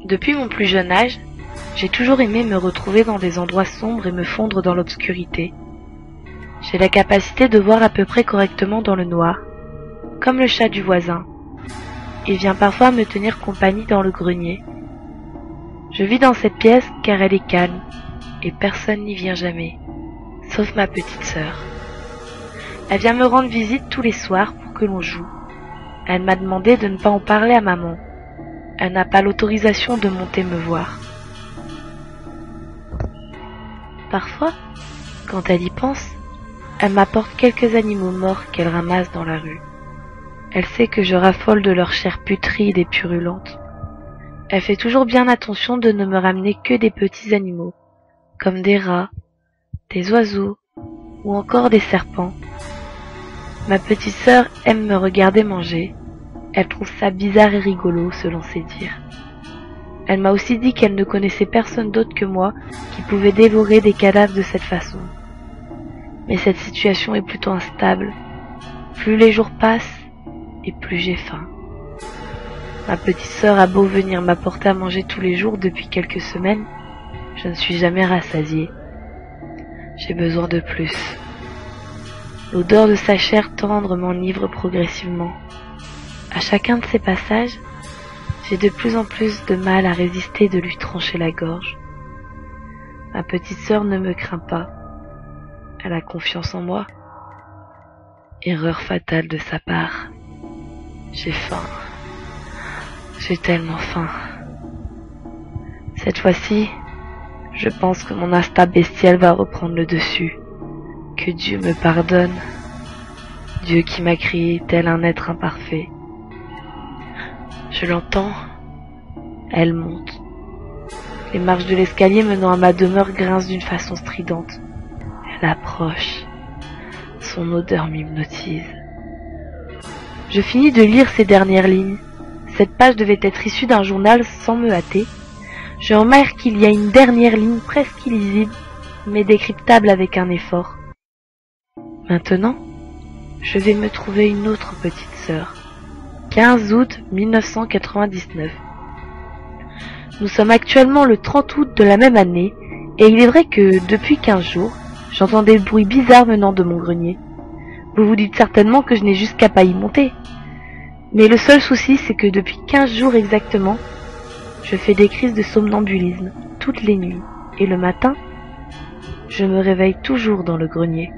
Depuis mon plus jeune âge, j'ai toujours aimé me retrouver dans des endroits sombres et me fondre dans l'obscurité. J'ai la capacité de voir à peu près correctement dans le noir, comme le chat du voisin. Il vient parfois me tenir compagnie dans le grenier. Je vis dans cette pièce car elle est calme, et personne n'y vient jamais, sauf ma petite sœur. Elle vient me rendre visite tous les soirs pour que l'on joue. Elle m'a demandé de ne pas en parler à maman. Elle n'a pas l'autorisation de monter me voir. Parfois, quand elle y pense, elle m'apporte quelques animaux morts qu'elle ramasse dans la rue. Elle sait que je raffole de leur chair putride et purulente. Elle fait toujours bien attention de ne me ramener que des petits animaux, comme des rats, des oiseaux ou encore des serpents. Ma petite sœur aime me regarder manger. Elle trouve ça bizarre et rigolo, selon ses dires. Elle m'a aussi dit qu'elle ne connaissait personne d'autre que moi qui pouvait dévorer des cadavres de cette façon. Mais cette situation est plutôt instable. Plus les jours passent, et plus j'ai faim. Ma petite sœur a beau venir m'apporter à manger tous les jours depuis quelques semaines, je ne suis jamais rassasiée. J'ai besoin de plus. L'odeur de sa chair tendre m'enivre progressivement. À chacun de ces passages, j'ai de plus en plus de mal à résister de lui trancher la gorge. Ma petite sœur ne me craint pas. Elle a confiance en moi. Erreur fatale de sa part. J'ai faim. J'ai tellement faim. Cette fois-ci, je pense que mon instinct bestial va reprendre le dessus. Que Dieu me pardonne. Dieu qui m'a créé tel un être imparfait. Je l'entends. Elle monte. Les marches de l'escalier menant à ma demeure grincent d'une façon stridente. Elle approche. Son odeur m'hypnotise. Je finis de lire ces dernières lignes. Cette page devait être issue d'un journal sans me hâter. Je remarque qu'il y a une dernière ligne presque illisible, mais décryptable avec un effort. Maintenant, je vais me trouver une autre petite sœur. 15 août 1999. Nous sommes actuellement le 30 août de la même année, et il est vrai que, depuis 15 jours, j'entends des bruits bizarres venant de mon grenier. Vous vous dites certainement que je n'ai juste qu'à pas y monter. Mais le seul souci, c'est que depuis 15 jours exactement, je fais des crises de somnambulisme toutes les nuits, et le matin, je me réveille toujours dans le grenier.